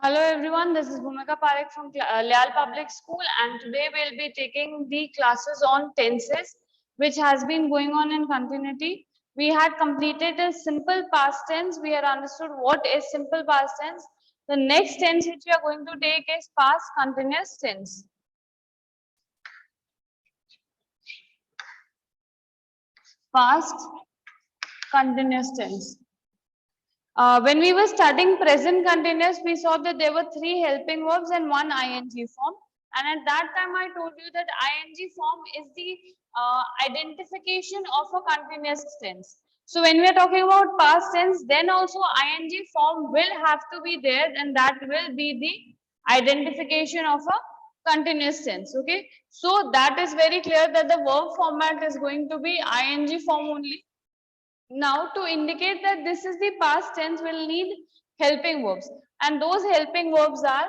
Hello everyone, this is Bhumika Parekh from Lyall Public School, and today we'll be taking the classes on tenses which has been going on in continuity. We had completed a simple past tense. We had understood what is simple past tense. The next tense which we are going to take is past continuous tense. Past continuous tense. When we were studying present continuous, we saw that there were 3 helping verbs and 1 ing form. And at that time, I told you that ing form is the identification of a continuous tense. So when we are talking about past tense, then also ing form will have to be there, and that will be the identification of a continuous tense. Okay. So that is very clear that the verb format is going to be ing form only. Now, to indicate that this is the past tense, we'll need helping verbs. And those helping verbs are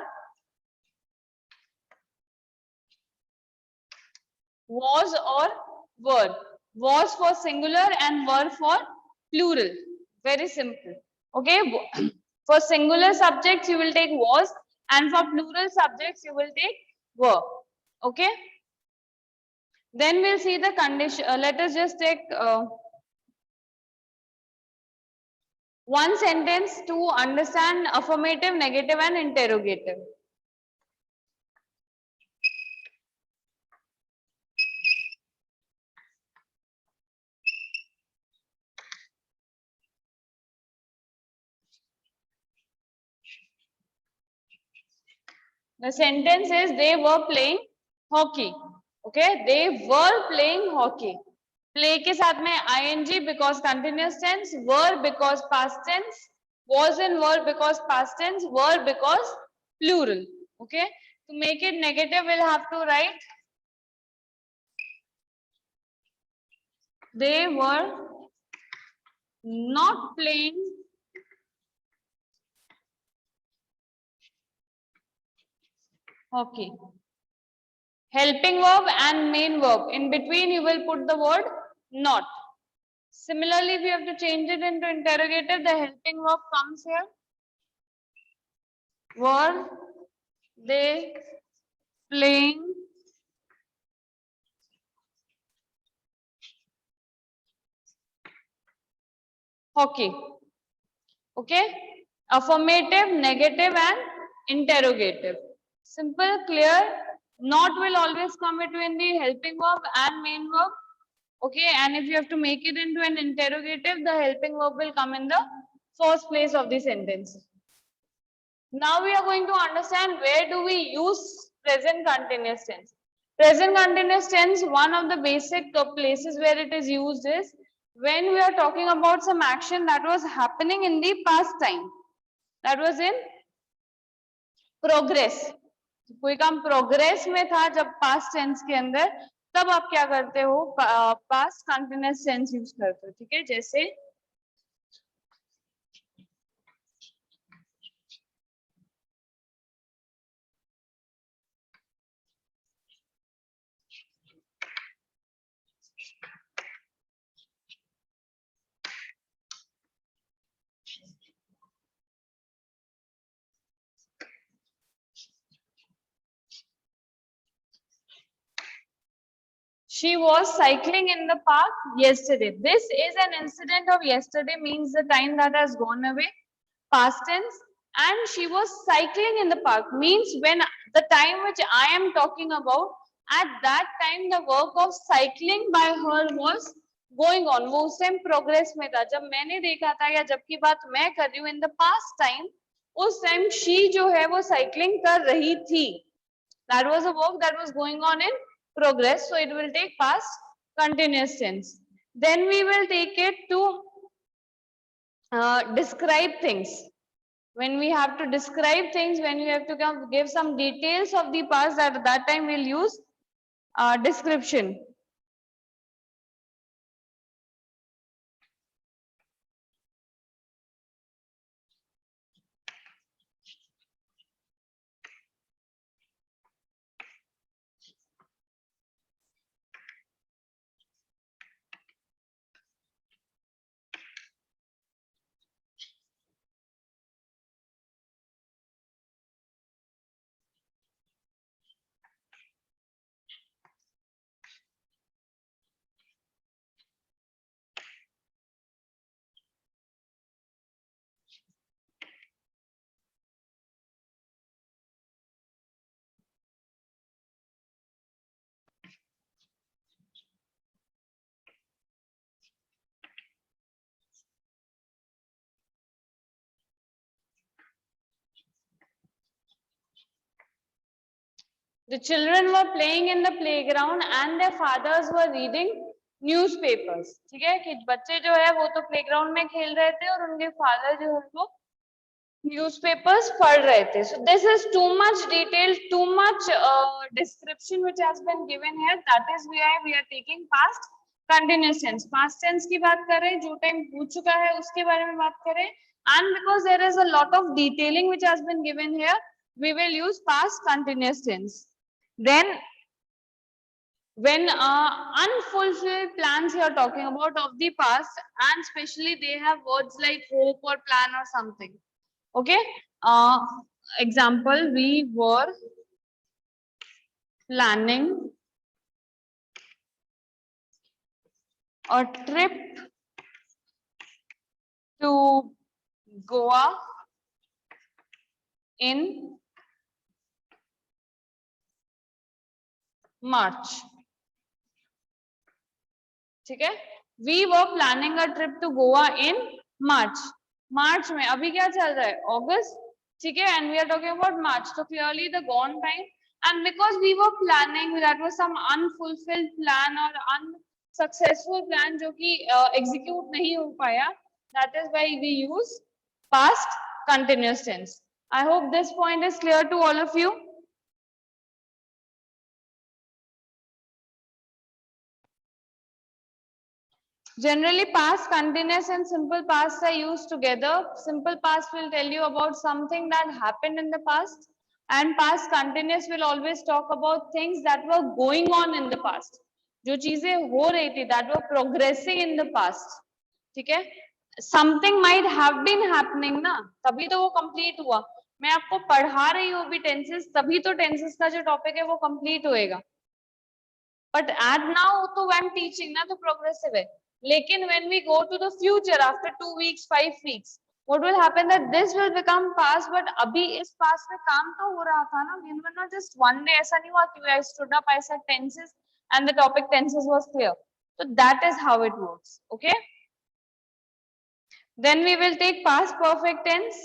was or were. Was for singular and were for plural. Very simple. Okay. For singular subjects, you will take was, and for plural subjects, you will take were. Okay. Then we'll see the condition. Let us just take one sentence to understand affirmative, negative, and interrogative. The sentence is they were playing hockey. Okay, they were playing hockey. Play के साथ में ing because continuous tense, were because past tense, was and were because past tense, were because plural. Okay, to make it negative, we'll have to write they were not playing hockey. Helping verb and main verb. In between, you will put the word not. Similarly, if you have to change it into interrogative, the helping verb comes here. Were they playing hockey? Okay. Affirmative, negative, and interrogative. Simple, clear. Not will always come between the helping verb and main verb. Okay. And if you have to make it into an interrogative, the helping verb will come in the first place of the sentence. Now we are going to understand where do we use present continuous tense. Present continuous tense, one of the basic places where it is used is when we are talking about some action that was happening in the past time. That was in progress. कोई काम progress में था जब past tense के अंदर, तब आप क्या करते हो, past continuous tense use करते हो. ठीक है, जैसे she was cycling in the park yesterday. This is an incident of yesterday, means the time that has gone away, past tense. And she was cycling in the park, means when the time which I am talking about, at that time the work of cycling by her was going on. वो उस time progress में था. जब मैंने देखा था या जब की बात मैं कर रही हूँ, इन द पास्ट टाइम, उस टाइम शी जो है वो साइकिलिंग कर रही थी. That was a work that was going on in progress, so it will take past continuous tense. Then we will take it to describe things. When we have to describe things, when we have to give some details of the past, at that time we'll use description. The children were playing in the playground and their fathers were reading newspapers. ठीक है कि बच्चे जो है वो तो playground में खेल रहे थे और उनके फादर जो है वो newspapers पढ़ रहे थे. So this is too much detail, too much description which has been given here. That is why we are taking past continuous tense. Past tense की बात कर रहे हैं, जो टाइम हो चुका है उसके बारे में बात करें. And because there is a lot of detailing which has been given here, we will use past continuous tense. Then when unfulfilled plans you are talking about of the past, and especially they have words like hope or plan or something. Okay, example, we were planning a trip to Goa in March. ठीक है, we were planning a trip to Goa in March. मार्च में अभी क्या चल रहा है, अगस्त. ठीक है, and we are talking about March, so clearly the gone time. And because we were planning, that was some unfulfilled plan or unsuccessful plan जो कि execute नहीं हो पाया, that is why we use past continuous tense. I hope this point is clear to all of you. Generally, past continuous and simple past are used together. Simple past will tell you about something that happened in the past, and past continuous will always talk about things that were going on in the past. जो चीजें हो रही थी, that were progressing in the past. ठीक है, something might have been happening ना, तभी तो वो complete हुआ. मैं आपको पढ़ा रही हूँ भी tenses, तभी तो tenses का जो topic है वो complete होएगा. But at now तो when teaching ना तो progressive है. लेकिन when we go to the future after 2 weeks, 5 weeks, what will happen that this will become past. But अभी इस past में काम तो हो रहा था ना. We were not just one day. ऐसा नहीं हुआ कि I stood up, I said tenses, and the topic tenses was clear. So that is how it works. Okay. Then we will take past perfect tense.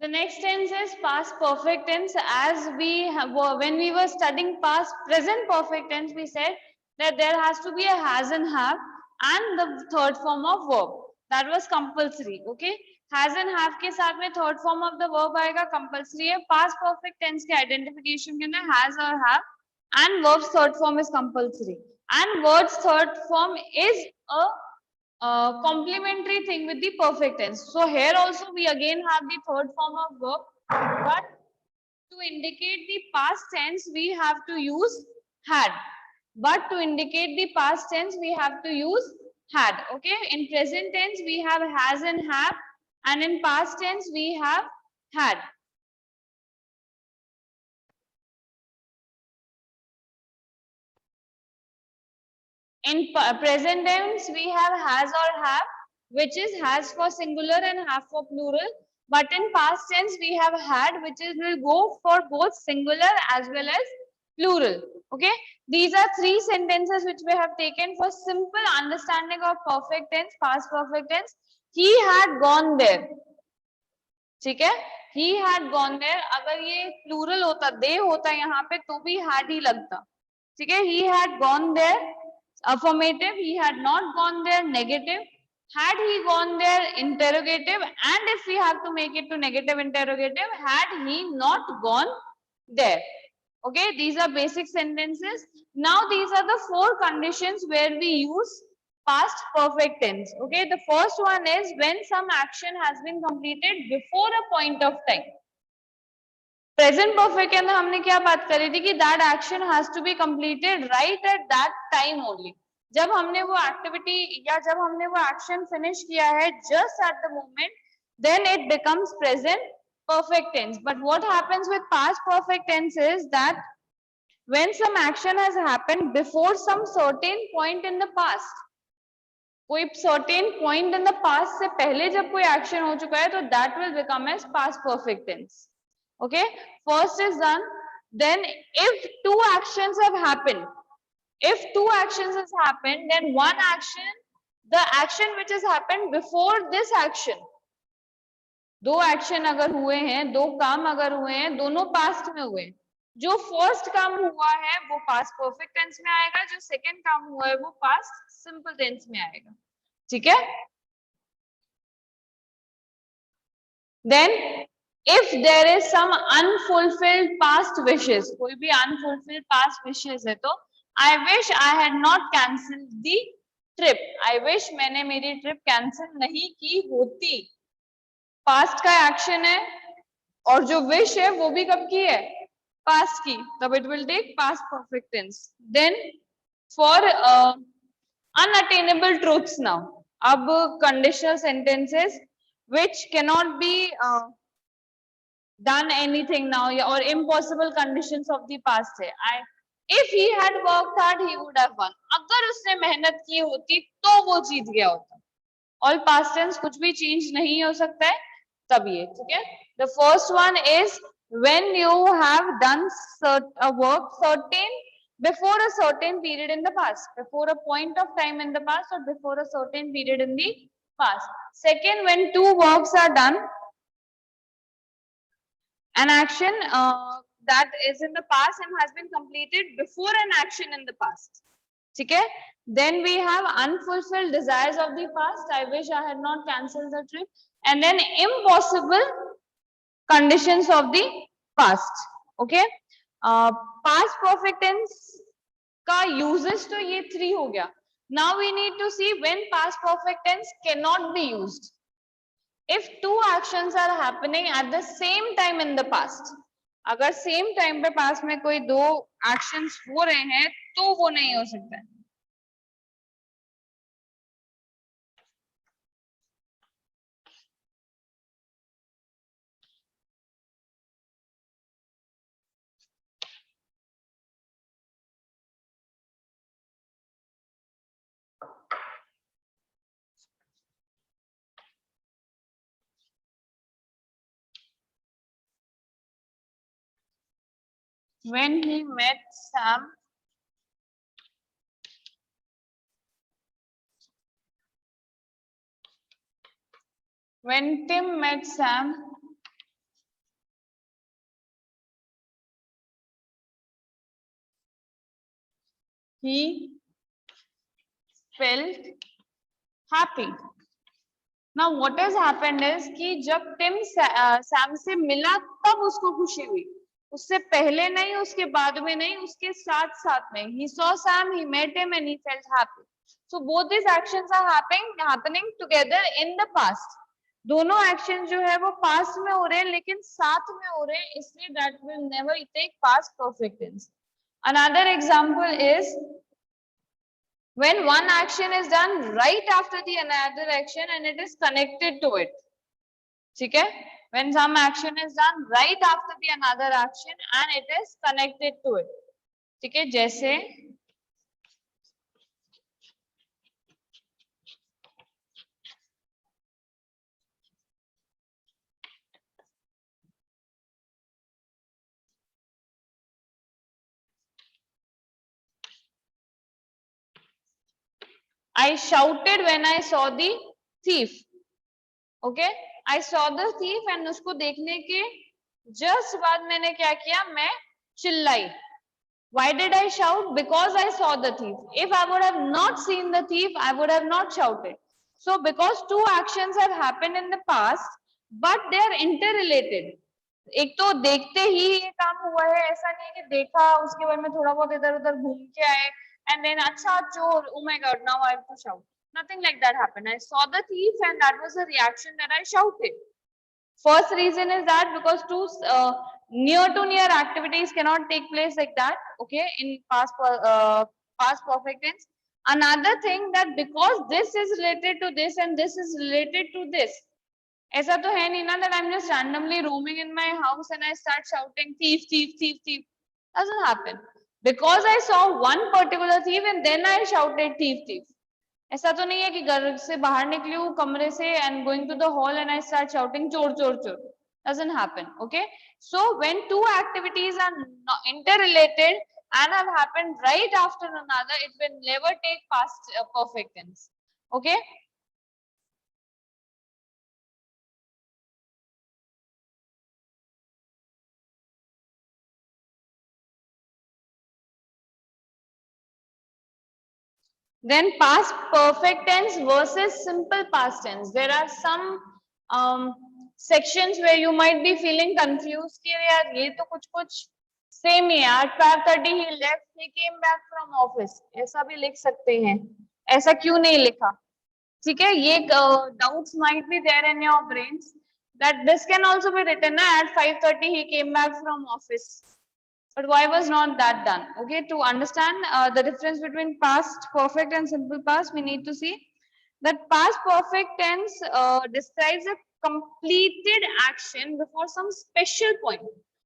The next tense is past perfect tense. As we have, when we were studying past present perfect tense, we said that there has to be a has and have and the third form of verb. That was compulsory. Okay, has and have के साथ में third form of the verb आएगा, compulsory है. Past perfect tense के identification के अंदर has or have and verb's third form is compulsory, and word's third form is a complementary thing with the perfect tense. So here also we again have the third form of verb, but to indicate the past tense we have to use had. But to indicate the past tense we have to use had. Okay, in present tense we have has and have, and in past tense we have had. In present tense, we have has or have, which is has for singular and have for plural. But in past tense, we have had, which is will go for both singular as well as plural. Okay, these are three sentences which we have taken for simple understanding of perfect tense, past perfect tense. He had gone there. ठीक है, he had gone there. अगर ये plural होता, they होता यहाँ पे तो भी had ही लगता. ठीक है, he had gone there. Affirmative, he had not gone there. Negative, had he gone there. Interrogative, and if we have to make it to negative interrogative, had he not gone there. Okay, these are basic sentences. Now these are the four conditions where we use past perfect tense. Okay, the first one is when some action has been completed before a point of time. Present perfect के अंदर हमने क्या बात करी थी कि that action has to be completed right at that time only. जब हमने वो एक्टिविटी या जब हमने वो एक्शन फिनिश किया है just at the moment, then it becomes present perfect tense. But what happens with past perfect tense is that when some action has happened before some certain point in the past, कोई certain point in the past से पहले जब कोई action हो चुका है तो that will become as past perfect tense. Okay, first is done. Then if two actions have happened, if two actions has happened, then one action, the action which has happened before this action, दो action अगर हुए हैं, दो काम अगर हुए हैं, दोनों पास्ट में हुए, जो फर्स्ट काम हुआ है वो पास्ट परफेक्ट टेंस में आएगा, जो सेकंड काम हुआ है वो पास्ट सिंपल टेंस में आएगा। ठीक है। Then if there is some unfulfilled past wishes, कोई भी अनफुलफिल्ड पास्ट विशेस है तो I wish I had not cancelled the trip, I wish मैंने मेरी ट्रिप कैंसिल नहीं की होती। पास्ट का एक्शन है और जो विश है वो भी कब की है, पास्ट की, तब it will take past perfect tense. Then for unattainable truths now, अब conditional sentences which cannot be done anything now or impossible conditions of the past है। if he had worked hard he would have won, अगर उसने मेहनत की होती तो वो जीत गया होता। ऑल पास्ट टेंस कुछ भी चेंज नहीं हो सकता है तब ये। ठीक है। The first one is when you have done a work certain before a certain period in the past, before a point of time in the past or before a certain period in the past. Second, when two works are done, an action that is in the past and has been completed before an action in the past. Okay. Then we have unfulfilled desires of the past, I wish I had not cancelled the trip, and then impossible conditions of the past. Okay. Past perfect tense का uses तो ये 3 हो गया. Now we need to see when past perfect tense cannot be used. If two actions are happening at the same time in the past, अगर same time पे पास में कोई दो एक्शंस हो रहे हैं तो वो नहीं हो सकता है। When he met Sam, when Tim met Sam, he felt happy. Now what has happened is कि जब टिम सैम से मिला तब उसको खुशी हुई, उससे पहले नहीं, उसके बाद में नहीं, उसके साथ साथ में। He saw Sam, he met him and he felt happy. So both these actions are happening together in the past. दोनों एक्शन जो है वो पास्ट में हो रहे हैं लेकिन साथ में हो रहे हैं, इसलिए that will never take past perfect tense. Another example is when one action is done right after the another action and it is connected to it. ठीक है। When some action is done right after the another action and it is connected to it. ठीक है। जैसे I shouted when I saw the thief. Okay, I saw the thief and उसको देखने के just बाद मैंने क्या किया, मैं चिल्लाई. Why did I shout? Because I saw the thief. If I would have not seen the thief, I would have not shouted. So because two actions have happened in the past, but they are interrelated. एक तो देखते ही ये काम हुआ है, ऐसा नहीं है कि देखा उसके बाद में थोड़ा बहुत इधर उधर घूम के आए and then अच्छा चोर, oh my god, now I have to shout. Nothing like that happened. I saw the thief and that was the reaction that I shouted. First reason is that because two near to near activities cannot take place like that, okay, in past perfect tense. Another thing that because this is related to this and this is related to this, ऐसा तो है नहीं ना that I'm just randomly roaming in my house and I start shouting thief, thief, thief, thief. Doesn't happen. Because I saw one particular thief and then I shouted thief, thief. ऐसा तो नहीं है कि घर से बाहर निकली हूँ कमरे से and going to the hall and I start shouting चोर चोर चोर. Doesn't happen. Okay. So when two activities are interrelated and have happened right after another, it will never take past perfect tense. Okay. Then past perfect tense versus simple past tense. There are some sections where you might be feeling confused कि यार ये तो कुछ same ही है. At 5:30 he left, he came back from office. ऐसा भी लिख सकते हैं. ऐसा क्यों नहीं लिखा? ठीक है, ये doubts might be there in your brains that this can also be written at 5:30 he came back from office. But why was not that done? Okay, to understand the difference between past perfect and simple past, we need to see that past perfect tense describes a completed action before some special point.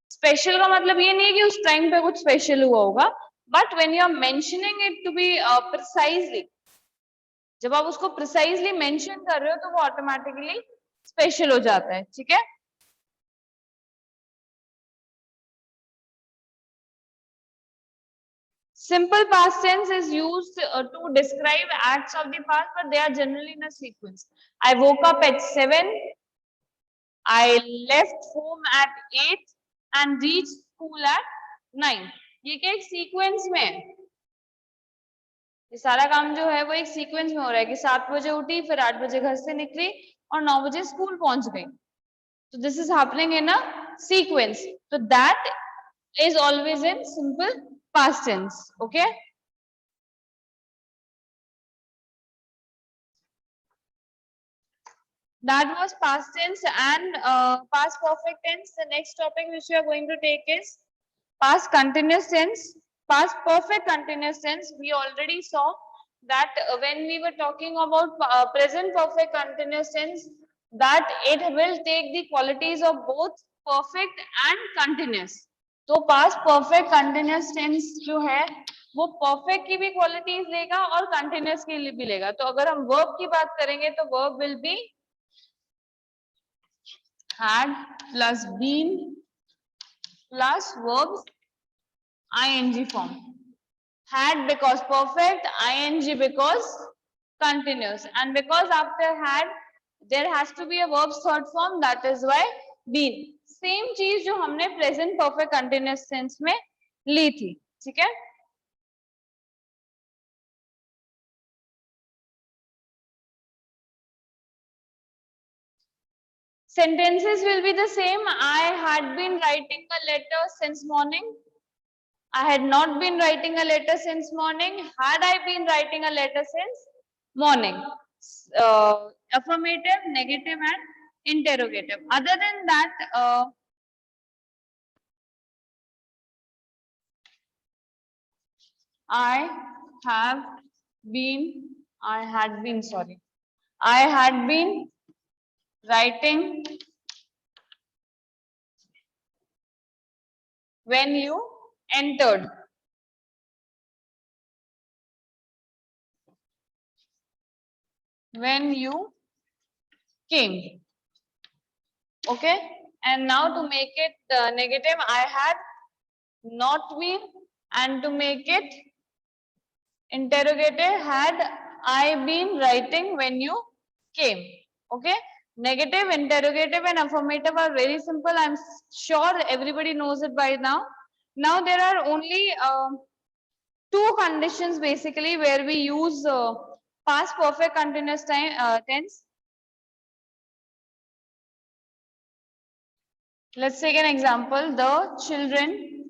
Special का मतलब ये नहीं है कि उस time पे कुछ special हुआ होगा, but when you are mentioning it to be precisely, जब आप उसको precisely mention कर रहे हो तो वो automatically special हो जाता है. ठीक है? Simple past tense is used to describe acts of the past, but they are generally in a sequence. I woke up at 7. I left home at 8 and reached school at 9. ये क्या एक sequence में है? ये सारा काम जो है वो एक सीक्वेंस में हो रहा है कि 7 बजे उठी, फिर 8 बजे घर से निकली और 9 बजे स्कूल पहुंच गई. So this is happening in a sequence. So that is always in simple past tense. Okay. That was past tense and past perfect tense. The next topic which we are going to take is past continuous tense. Past perfect continuous tense. We already saw that when we were talking about present perfect continuous tense, that it will take the qualities of both perfect and continuous. तो past perfect continuous tense जो है वो perfect की भी qualities लेगा और continuous की भी लेगा. तो अगर हम verb की बात करेंगे तो verb will be had plus been plus verbs ing form. Had because perfect, ing because continuous, and because after had there has to be a verb's third form, that is why been. Same चीज जो हमने present perfect continuous tense में ली थी. ठीक है. Sentences will be the same. I had been writing a letter since morning. I had not been writing a letter since morning. Had I been writing a letter since morning? Affirmative, negative, and interrogative. Other than that, I have been, I had been, sorry. I had been writing when you entered. When you came. Okay. And now to make it negative, I had not been, and to make it interrogative, had I been writing when you came. Okay. Negative, interrogative, and affirmative are very simple. I'm sure everybody knows it by now. Now there are only two conditions basically where we use past perfect continuous tense. Let's take an example. The children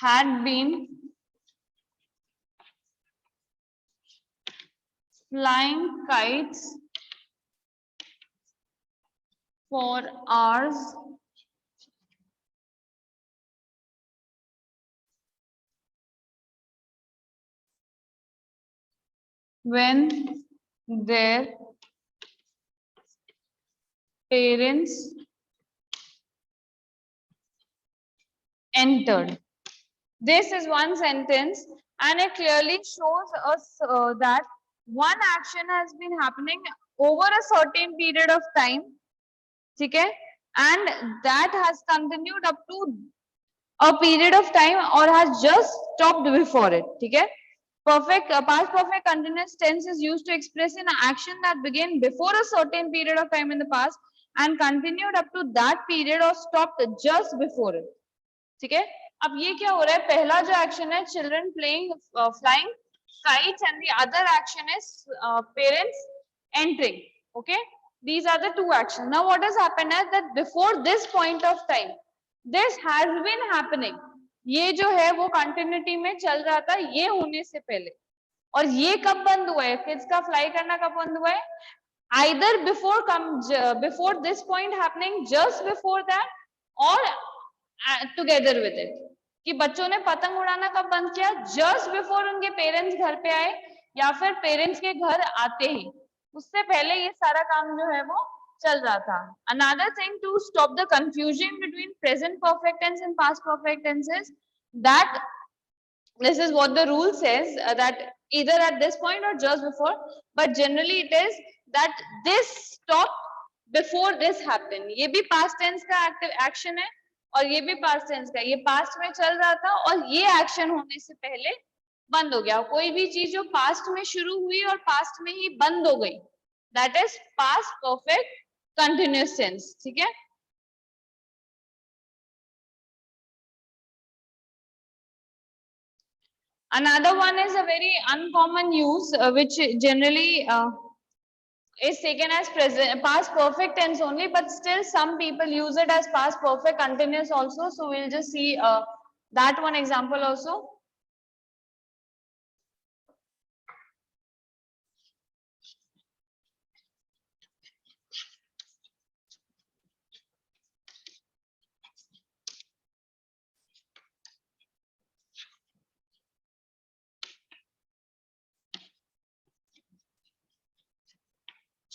had been flying kites for hours when their parents entered. This is one sentence and it clearly shows us that one action has been happening over a certain period of time. Okay? And that has continued up to a period of time or has just stopped before it. Okay? Perfect, past perfect continuous tense is used to express an action that began before a certain period of time in the past and continued up to that period or stopped just before it. ठीक है। अब ये क्या हो रहा है, पहला जो एक्शन है children playing flying kites and the other action is parents entering. Okay, these are the two actions. Now what has happened is that before this point of time this has been happening. ये जो है वो continuity में चल रहा था ये होने से पहले, और ये कब बंद हुआ है, किड्स का फ्लाई करना कब बंद हुआ है, either before this point happening, just before that, or together with it. कि बच्चों ने पतंग उड़ाना कब बंद किया, जस्ट बिफोर उनके पेरेंट्स घर पे आए या फिर पेरेंट्स के घर आते ही, उससे पहले ये सारा काम जो है वो चल रहा था. Another thing to stop the confusion between present perfect tense and past perfect tenses, that this is what the rule says, that either at this point or just before, but generally it is that this stopped before this happened. ये भी past tense का action है और ये भी past tense का, ये past में चल रहा था और ये action होने से पहले बंद हो गया. कोई भी चीज जो past में शुरू हुई और past में ही बंद हो गई, that is past perfect continuous tense. ठीक है. Another one is a very uncommon use, which generally is taken as present past perfect tense only, but still some people use it as past perfect continuous also. So we'll just see that one example also.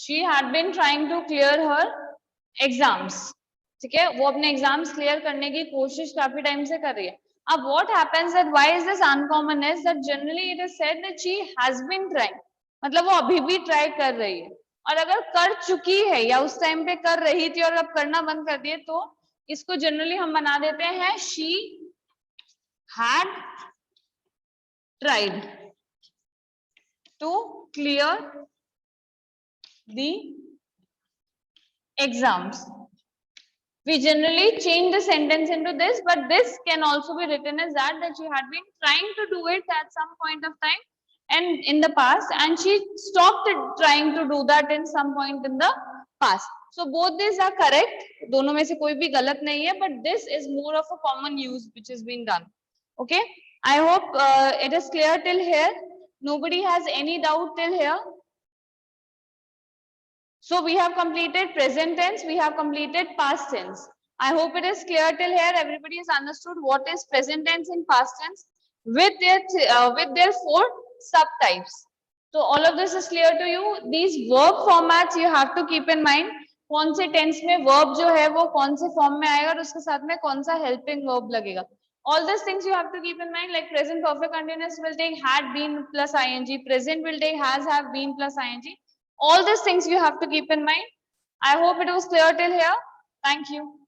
She had been trying to clear her exams. ठीक है, वो अपने exams clear करने की कोशिश काफी time से कर रही है. अब what happens that why is this uncommon is that generally it is said that she has been trying, मतलब वो अभी भी ट्राई कर रही है, और अगर कर चुकी है या उस टाइम पे कर रही थी और अब करना बंद कर दिए तो इसको जनरली हम बना देते हैं she had tried to clear the exams. We generally change the sentence into this, but this can also be written as that she had been trying to do it at some point of time and in the past, and she stopped trying to do that in some point in the past. So both these are correct. दोनों में से कोई भी गलत नहीं है, but this is more of a common use which has been done. Okay, I hope it is clear till here. Nobody has any doubt till here. So we have completed present tense, we have completed past tense. I hope it is clear till here. Everybody has understood what is present tense and past tense with their 4 subtypes. So all of this is clear to you. These verb formats you have to keep in mind. कौन से tense में verb जो है वो कौन से form में आएगा और उसके साथ में कौन सा helping verb लगेगा. All these things you have to keep in mind, like present perfect continuous will take had, been plus ing. Present will take has, have, been plus ing. All these things you have to keep in mind. I hope it was clear till here. Thank you.